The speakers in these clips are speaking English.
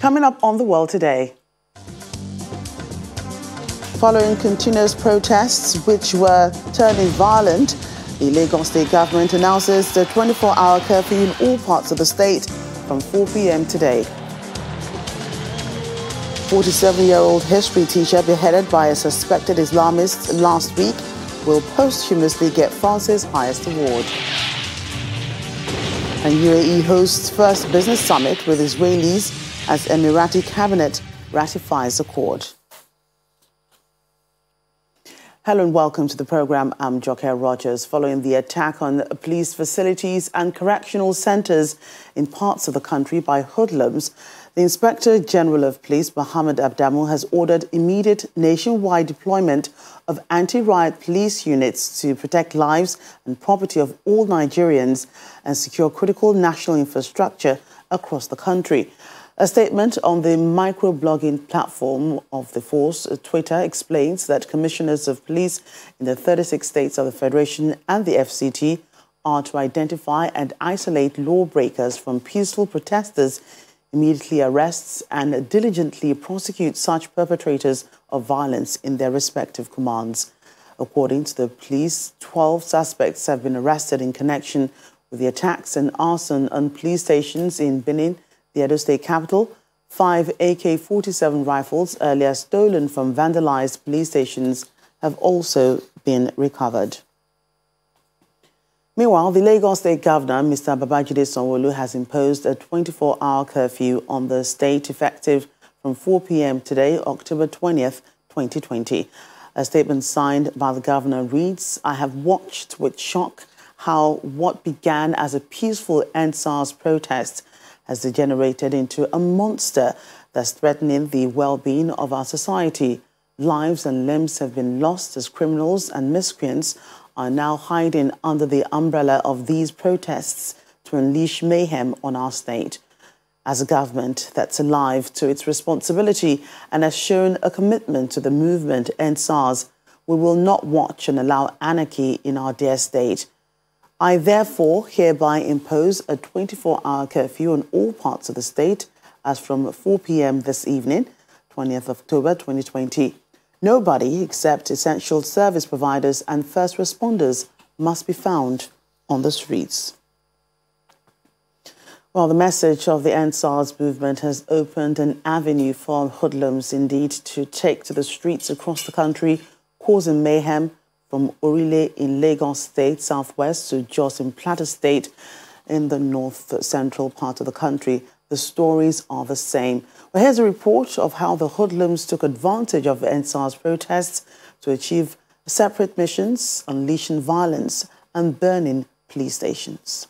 Coming up on The World Today. Following continuous protests which were turning violent, the Lagos State government announces the 24-hour curfew in all parts of the state from 4 p.m. today. 47-year-old history teacher beheaded by a suspected Islamist last week will posthumously get France's highest award. And UAE hosts first business summit with Israelis as Emirati cabinet ratifies accord. Hello and welcome to the program. I'm Joker Rogers. Following the attack on police facilities and correctional centres in parts of the country by hoodlums, the Inspector General of Police, Mohammed Abdamul, has ordered immediate nationwide deployment of anti-riot police units to protect lives and property of all Nigerians and secure critical national infrastructure across the country. A statement on the microblogging platform of the force, Twitter, explains that commissioners of police in the 36 states of the Federation and the FCT are to identify and isolate lawbreakers from peaceful protesters, immediately arrest and diligently prosecute such perpetrators of violence in their respective commands. According to the police, 12 suspects have been arrested in connection with the attacks and arson on police stations in Benin, the Edo State capital. 5 AK-47 rifles, earlier stolen from vandalized police stations, have also been recovered. Meanwhile, the Lagos State Governor, Mr. Babajide Sanwo-Olu, has imposed a 24-hour curfew on the state effective from 4 p.m. today, October 20th, 2020. A statement signed by the governor reads, "I have watched with shock how what began as a peaceful EndSARS protest has degenerated into a monster that's threatening the well-being of our society. Lives and limbs have been lost as criminals and miscreants are now hiding under the umbrella of these protests to unleash mayhem on our state. As a government that's alive to its responsibility and has shown a commitment to the movement EndSARS, we will not watch and allow anarchy in our dear state. I therefore hereby impose a 24-hour curfew on all parts of the state as from 4 p.m. this evening, 20th October 2020. Nobody except essential service providers and first responders must be found on the streets." Well, the message of the EndSARS movement has opened an avenue for hoodlums indeed to take to the streets across the country, causing mayhem from Orile in Lagos State, southwest, to Jos in Plateau State in the north-central part of the country. The stories are the same. Well, here's a report of how the hoodlums took advantage of EndSARS protests to achieve separate missions, unleashing violence and burning police stations.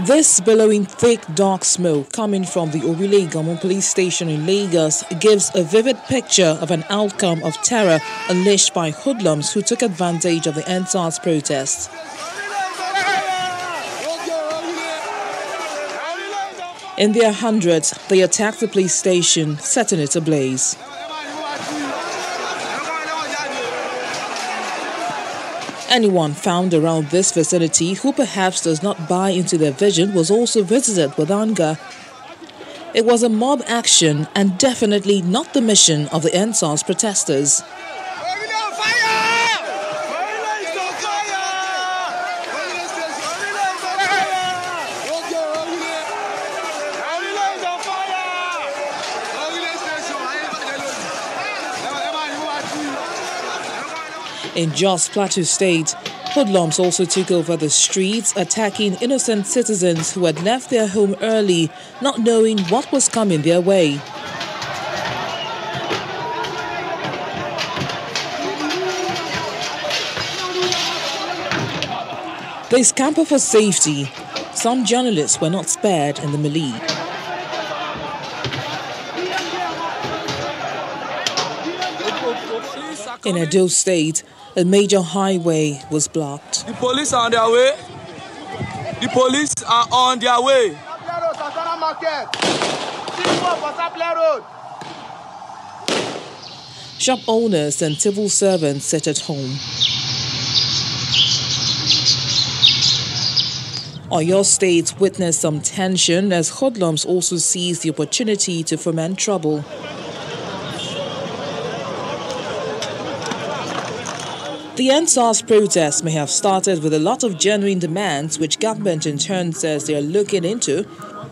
This billowing thick, dark smoke coming from the Orile Gamon police station in Lagos gives a vivid picture of an outcome of terror unleashed by hoodlums who took advantage of the EndSARS protests. In their hundreds, they attacked the police station, setting it ablaze. Anyone found around this vicinity who perhaps does not buy into their vision was also visited with anger. It was a mob action and definitely not the mission of the EndSARS protesters. In Jos Plateau State, hoodlums also took over the streets, attacking innocent citizens who had left their home early, not knowing what was coming their way. They scamper for safety. Some journalists were not spared in the melee. In Edo State, a major highway was blocked. The police are on their way. The police are on their way. Shop owners and civil servants sit at home. Oyo State witnessed some tension as hoodlums also seized the opportunity to foment trouble. The EndSARS protest may have started with a lot of genuine demands, which government in turn says they are looking into,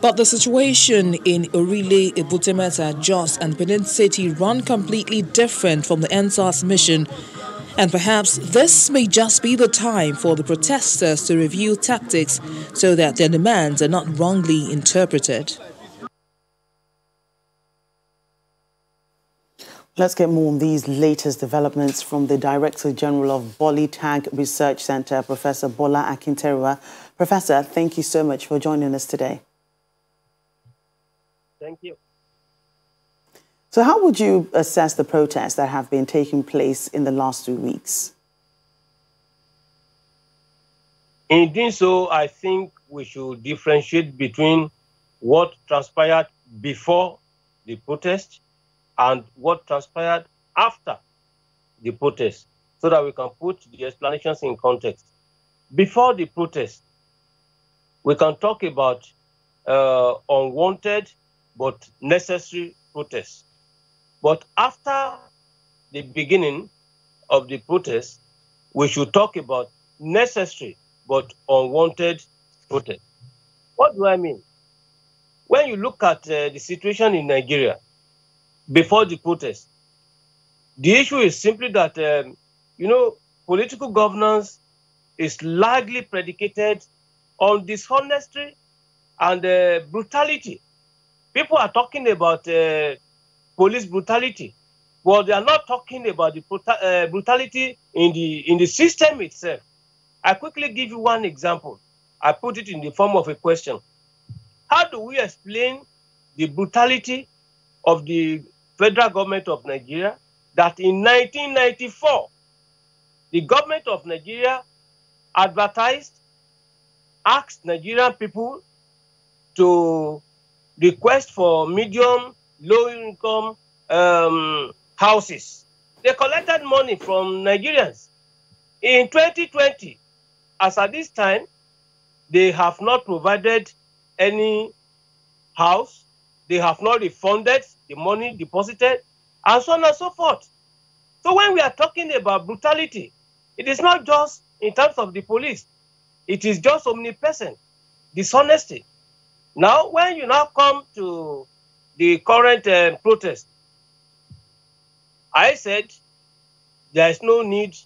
but the situation in Orile, Ebutemeta, Jos and Benin City run completely different from the EndSARS mission. And perhaps this may just be the time for the protesters to review tactics so that their demands are not wrongly interpreted. Let's get more on these latest developments from the Director General of BOLITAG Research Center, Professor Bola Akinteriwa. Professor, thank you so much for joining us today. Thank you. So how would you assess the protests that have been taking place in the last 2 weeks? In doing so, I think we should differentiate between what transpired before the protest and what transpired after the protest, so that we can put the explanations in context. Before the protest, we can talk about unwanted but necessary protests. But after the beginning of the protest, we should talk about necessary but unwanted protest. What do I mean? When you look at the situation in Nigeria before the protest, the issue is simply that, political governance is largely predicated on dishonesty and brutality. People are talking about police brutality, but they are not talking about the brutality in the system itself. I quickly give you one example. I put it in the form of a question. How do we explain the brutality of the federal government of Nigeria that in 1994, the government of Nigeria advertised, asked Nigerian people to request for medium, low-income houses? They collected money from Nigerians. In 2020, as at this time, they have not provided any house, they have not refunded the money deposited, and so on and so forth. So when we are talking about brutality, it is not just in terms of the police, it is just omnipresent, dishonesty. Now, when you now come to the current protest, I said there is no need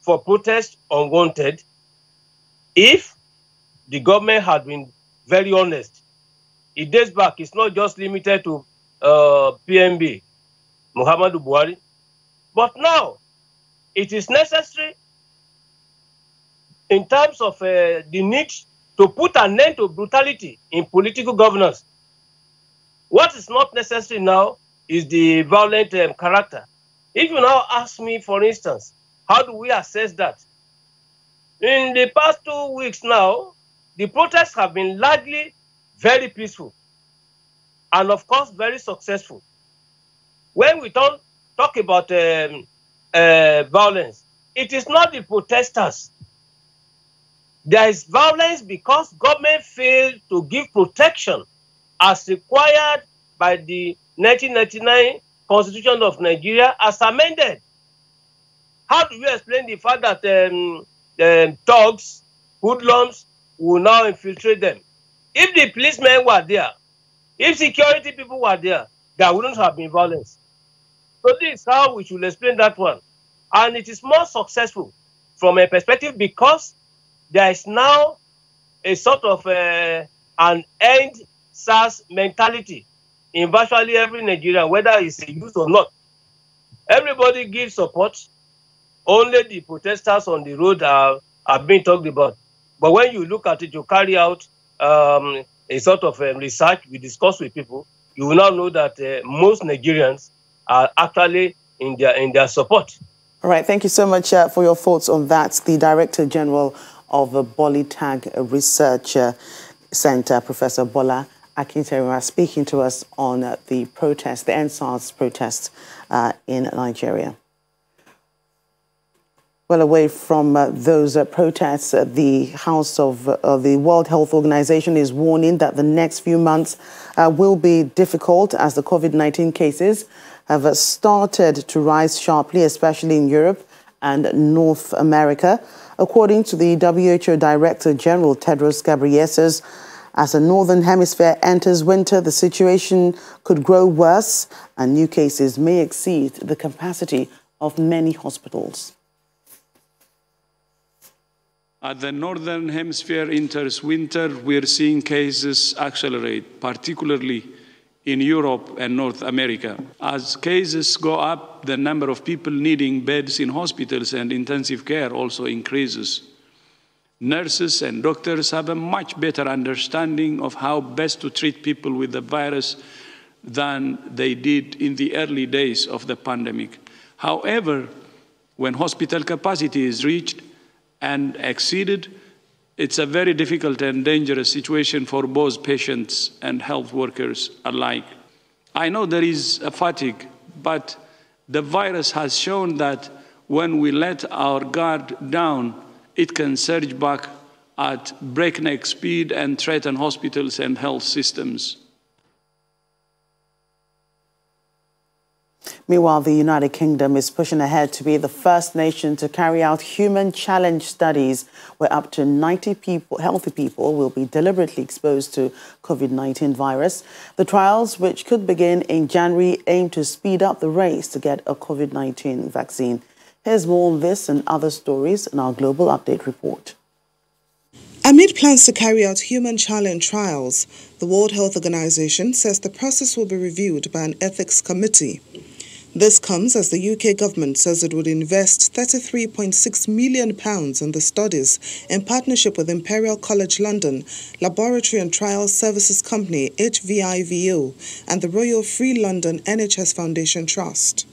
for protest unwanted if the government had been very honest. It dates back, it's not just limited to PMB, Muhammadu Buhari, but now it is necessary in terms of the need to put an end to brutality in political governance. What is not necessary now is the violent character. If you now ask me, for instance, how do we assess that? In the past 2 weeks now, the protests have been largely very peaceful and, of course, very successful. When we don't talk about violence, it is not the protesters. There is violence because government failed to give protection as required by the 1999 Constitution of Nigeria as amended. How do you explain the fact that thugs, hoodlums will now infiltrate them? If the policemen were there, if security people were there wouldn't have been violence. So this is how we should explain that one. And it is more successful from a perspective because there is now a sort of an end-SARS mentality in virtually every Nigerian, whether it's a youth or not. Everybody gives support. Only the protesters on the road are being talked about. But when you look at it, you carry out a sort of research, we discuss with people, you will now know that most Nigerians are actually in their support. All right, thank you so much for your thoughts on that. The Director General of the BOLITAG Research Center, Professor Bola Akinteriwa, speaking to us on the protest, the EndSARS protest in Nigeria. Well, away from those protests, the World Health Organization is warning that the next few months will be difficult as the COVID-19 cases have started to rise sharply, especially in Europe and North America. According to the WHO Director General Tedros Ghebreyesus, as the Northern Hemisphere enters winter, the situation could grow worse and new cases may exceed the capacity of many hospitals. As the Northern Hemisphere enters winter, we're seeing cases accelerate, particularly in Europe and North America. As cases go up, the number of people needing beds in hospitals and intensive care also increases. Nurses and doctors have a much better understanding of how best to treat people with the virus than they did in the early days of the pandemic. However, when hospital capacity is reached and exceeded, it's a very difficult and dangerous situation for both patients and health workers alike. I know there is a fatigue, but the virus has shown that when we let our guard down, it can surge back at breakneck speed and threaten hospitals and health systems. Meanwhile, the United Kingdom is pushing ahead to be the first nation to carry out human challenge studies where up to 90 healthy people will be deliberately exposed to COVID-19 virus. The trials, which could begin in January, aim to speed up the race to get a COVID-19 vaccine. Here's more on this and other stories in our Global Update report. Amid plans to carry out human challenge trials, the World Health Organization says the process will be reviewed by an ethics committee. This comes as the UK government says it would invest £33.6 million in the studies in partnership with Imperial College London, Laboratory and Trial Services Company HVIVO, and the Royal Free London NHS Foundation Trust.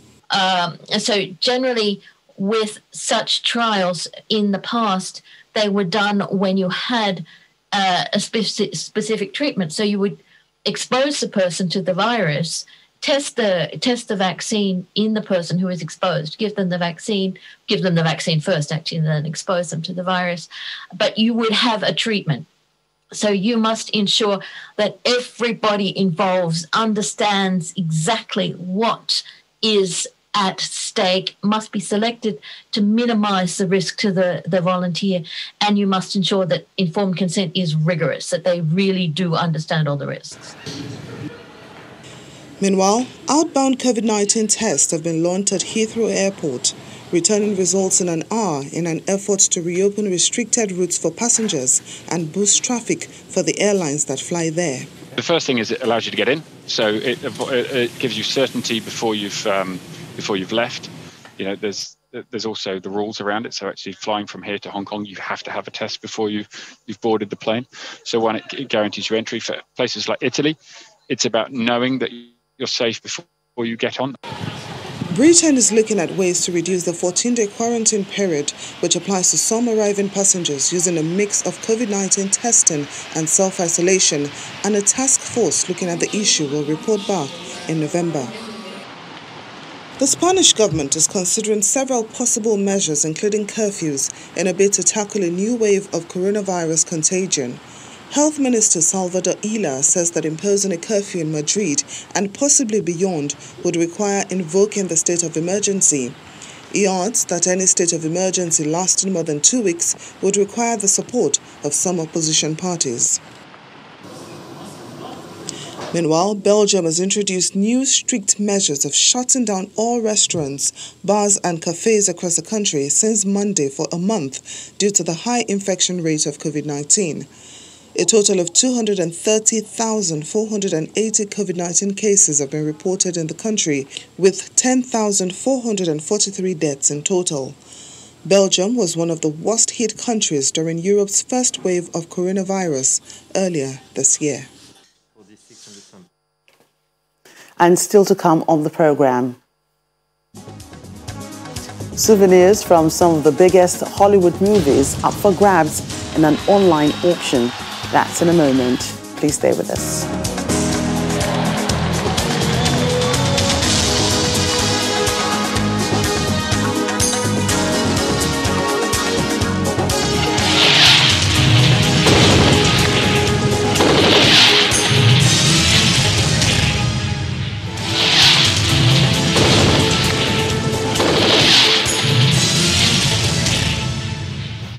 So generally with such trials in the past, they were done when you had a specific treatment. So you would expose the person to the virus, test the vaccine in the person who is exposed, give them the vaccine first, actually, and then expose them to the virus. But you would have a treatment. So you must ensure that everybody involved understands exactly what is at stake, must be selected to minimize the risk to the volunteer, and you must ensure that informed consent is rigorous, that they really do understand all the risks. Meanwhile, outbound COVID-19 tests have been launched at Heathrow Airport, returning results in an hour in an effort to reopen restricted routes for passengers and boost traffic for the airlines that fly there. The first thing is it allows you to get in, so it gives you certainty before you've left. You know, there's also the rules around it. So actually flying from here to Hong Kong, you have to have a test before you've boarded the plane. So one, it guarantees you entry. For places like Italy, it's about knowing that you're safe before you get on. Britain is looking at ways to reduce the 14-day quarantine period, which applies to some arriving passengers, using a mix of COVID-19 testing and self-isolation, and a task force looking at the issue will report back in November. The Spanish government is considering several possible measures, including curfews, in a bid to tackle a new wave of coronavirus contagion. Health Minister Salvador Illa says that imposing a curfew in Madrid and possibly beyond would require invoking the state of emergency. He adds that any state of emergency lasting more than 2 weeks would require the support of some opposition parties. Meanwhile, Belgium has introduced new strict measures of shutting down all restaurants, bars and cafes across the country since Monday for a month due to the high infection rate of COVID-19. A total of 230,480 COVID-19 cases have been reported in the country, with 10,443 deaths in total. Belgium was one of the worst-hit countries during Europe's first wave of coronavirus earlier this year. And still to come on the program, souvenirs from some of the biggest Hollywood movies up for grabs in an online auction. That's in a moment. Please stay with us.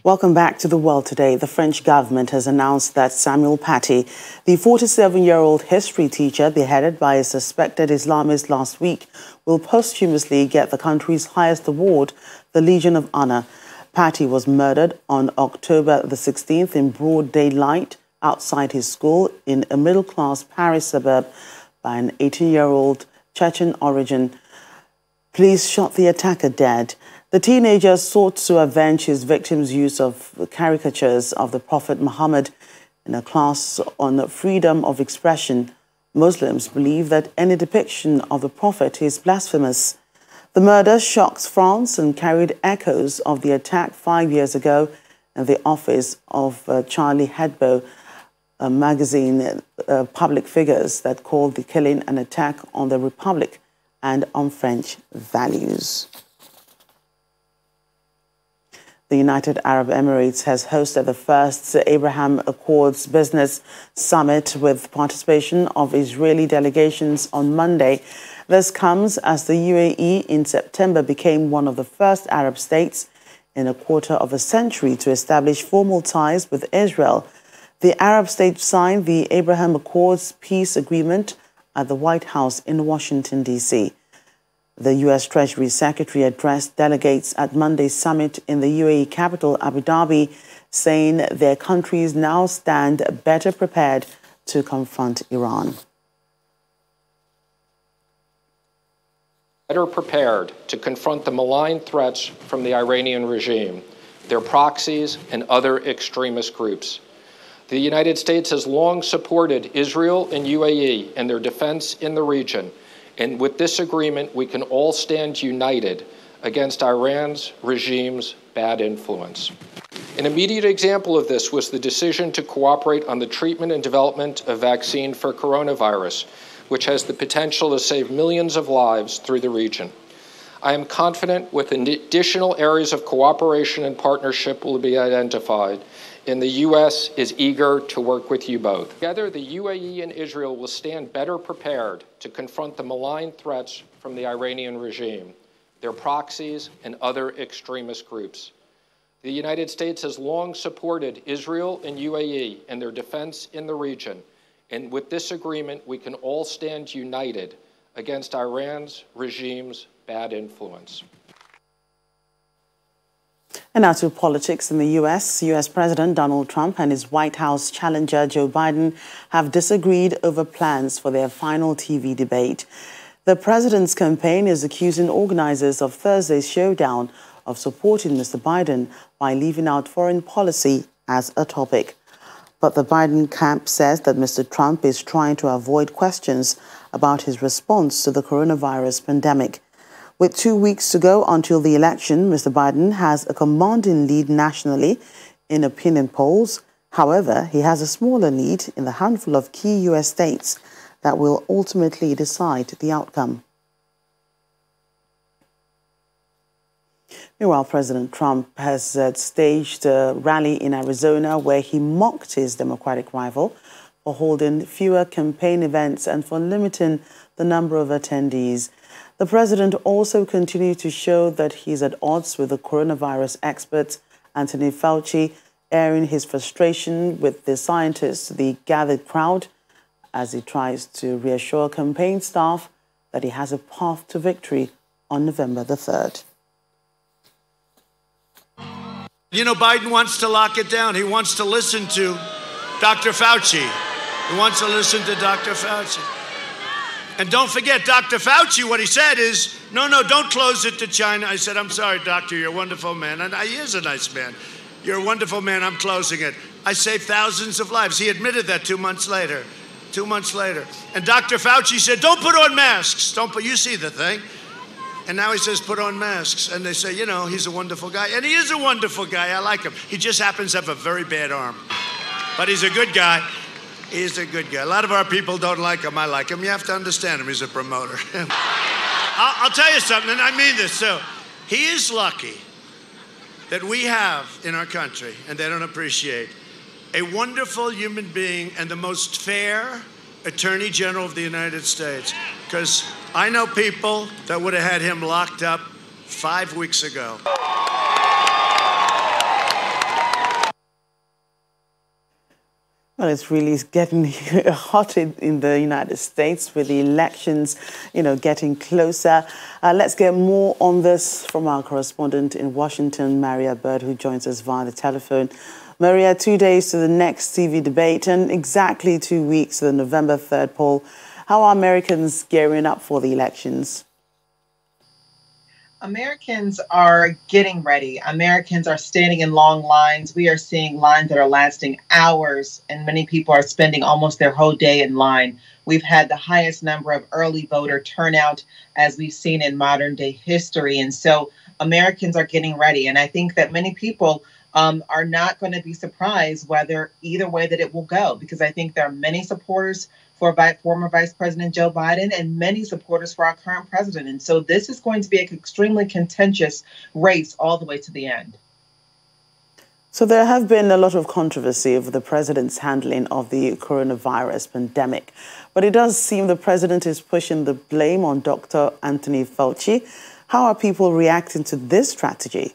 Welcome back to The World Today. The French government has announced that Samuel Paty, the 47-year-old history teacher beheaded by a suspected Islamist last week, will posthumously get the country's highest award, the Legion of Honor. Paty was murdered on October the 16th in broad daylight outside his school in a middle-class Paris suburb by an 18-year-old Chechen origin. Police shot the attacker dead. The teenager sought to avenge his victim's use of caricatures of the Prophet Muhammad in a class on freedom of expression. Muslims believe that any depiction of the Prophet is blasphemous. The murder shocks France and carried echoes of the attack 5 years ago in the office of Charlie Hebdo, a magazine, public figures that called the killing an attack on the Republic and on French values. The United Arab Emirates has hosted the first Abraham Accords Business Summit with participation of Israeli delegations on Monday. This comes as the UAE in September became one of the first Arab states in a quarter of a century to establish formal ties with Israel. The Arab states signed the Abraham Accords peace agreement at the White House in Washington, D.C. The U.S. Treasury Secretary addressed delegates at Monday's summit in the UAE capital, Abu Dhabi, saying their countries now stand better prepared to confront Iran. Better prepared to confront the malign threats from the Iranian regime, their proxies, and other extremist groups. The United States has long supported Israel and UAE in their defense in the region. And with this agreement, we can all stand united against Iran's regime's bad influence. An immediate example of this was the decision to cooperate on the treatment and development of vaccine for coronavirus, which has the potential to save millions of lives through the region. I am confident with additional areas of cooperation and partnership will be identified, and the U.S. is eager to work with you both. Together, the UAE and Israel will stand better prepared to confront the malign threats from the Iranian regime, their proxies, and other extremist groups. The United States has long supported Israel and UAE in their defense in the region, and with this agreement, we can all stand united against Iran's regime's bad influence. And now to politics in the U.S. U.S. President Donald Trump and his White House challenger Joe Biden have disagreed over plans for their final TV debate. The president's campaign is accusing organizers of Thursday's showdown of supporting Mr. Biden by leaving out foreign policy as a topic. But the Biden camp says that Mr. Trump is trying to avoid questions about his response to the coronavirus pandemic. With 2 weeks to go until the election, Mr. Biden has a commanding lead nationally in opinion polls. However, he has a smaller lead in the handful of key U.S. states that will ultimately decide the outcome. Meanwhile, President Trump has staged a rally in Arizona where he mocked his Democratic rival for holding fewer campaign events and for limiting the number of attendees. The president also continued to show that he's at odds with the coronavirus expert, Anthony Fauci, airing his frustration with the scientists, the gathered crowd, as he tries to reassure campaign staff that he has a path to victory on November the 3rd. You know, Biden wants to lock it down. He wants to listen to Dr. Fauci. He wants to listen to Dr. Fauci. And don't forget, Dr. Fauci, what he said is, no, don't close it to China. I said, I'm sorry, doctor, you're a wonderful man. And he is a nice man. You're a wonderful man, I'm closing it. I saved thousands of lives. He admitted that 2 months later. 2 months later. And Dr. Fauci said, don't put on masks. You see the thing. And now he says, put on masks. And they say, you know, he's a wonderful guy. And he is a wonderful guy. I like him. He just happens to have a very bad arm. But he's a good guy. He's a good guy. A lot of our people don't like him. I like him. You have to understand him. He's a promoter. I'll tell you something, and I mean this. So he is lucky that we have in our country, and they don't appreciate, a wonderful human being and the most fair Attorney General of the United States. Because I know people that would have had him locked up 5 weeks ago. Well, it's really getting hot in the United States with the elections, getting closer. Let's get more on this from our correspondent in Washington, Maria Bird, who joins us via the telephone. Maria, 2 days to the next TV debate and exactly 2 weeks to the November 3rd poll. How are Americans gearing up for the elections? Americans are getting ready. Americans are standing in long lines. We are seeing lines that are lasting hours, and many people are spending almost their whole day in line. We've had the highest number of early voter turnout as we've seen in modern day history. And so Americans are getting ready. And I think that many people are not going to be surprised whether either way that it will go, because I think there are many supporters for former Vice President Joe Biden and many supporters for our current president. And so this is going to be an extremely contentious race all the way to the end. So there have been a lot of controversy over the president's handling of the coronavirus pandemic. But it does seem the president is pushing the blame on Dr. Anthony Fauci. How are people reacting to this strategy?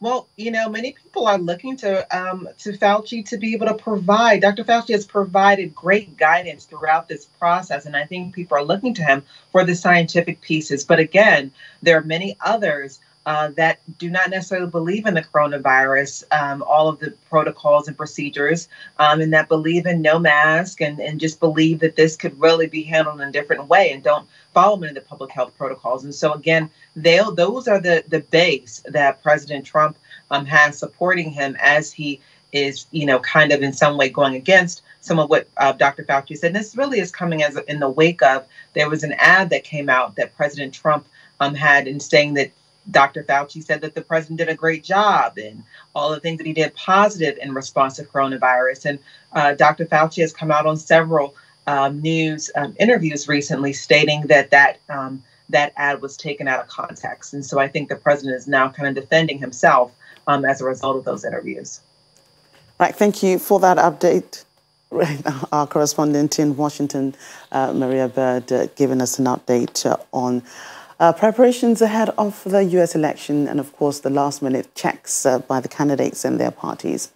Well, many people are looking to Fauci to be able to provide. Dr. Fauci has provided great guidance throughout this process, and I think people are looking to him for the scientific pieces. But again, there are many others that do not necessarily believe in the coronavirus, all of the protocols and procedures, and that believe in no mask and just believe that this could really be handled in a different way and don't follow many of the public health protocols. And so, again, those are the base that President Trump has supporting him as he is, kind of in some way going against some of what Dr. Fauci said. And this really is coming as in the wake of, there was an ad that came out that President Trump had in saying that Dr. Fauci said that the president did a great job and all the things that he did positive in response to coronavirus. And Dr. Fauci has come out on several news interviews recently stating that ad was taken out of context. And so I think the president is now kind of defending himself as a result of those interviews. Right. Thank you for that update. Our correspondent in Washington, Maria Bird, giving us an update on preparations ahead of the U.S. election and, of course, the last-minute checks by the candidates and their parties.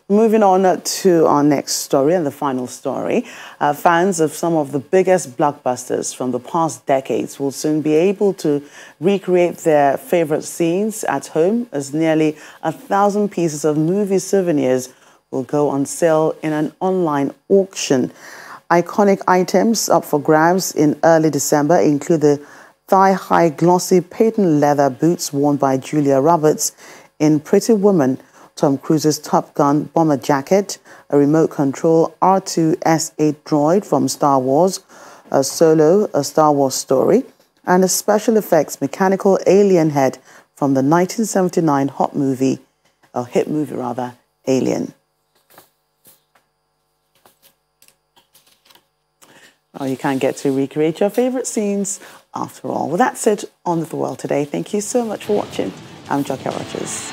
Moving on to our next story and the final story. Fans of some of the biggest blockbusters from the past decades will soon be able to recreate their favorite scenes at home, as nearly 1,000 pieces of movie souvenirs will go on sale in an online auction. Iconic items up for grabs in early December include the thigh-high glossy patent leather boots worn by Julia Roberts in Pretty Woman, Tom Cruise's Top Gun bomber jacket, a remote control R2-S8 droid from Star Wars, a Solo, a Star Wars story, and a special effects mechanical alien head from the 1979 hit movie, Alien. Oh, you can't get to recreate your favorite scenes after all. Well, that's it on The World Today. Thank you so much for watching. I'm Joker Rogers.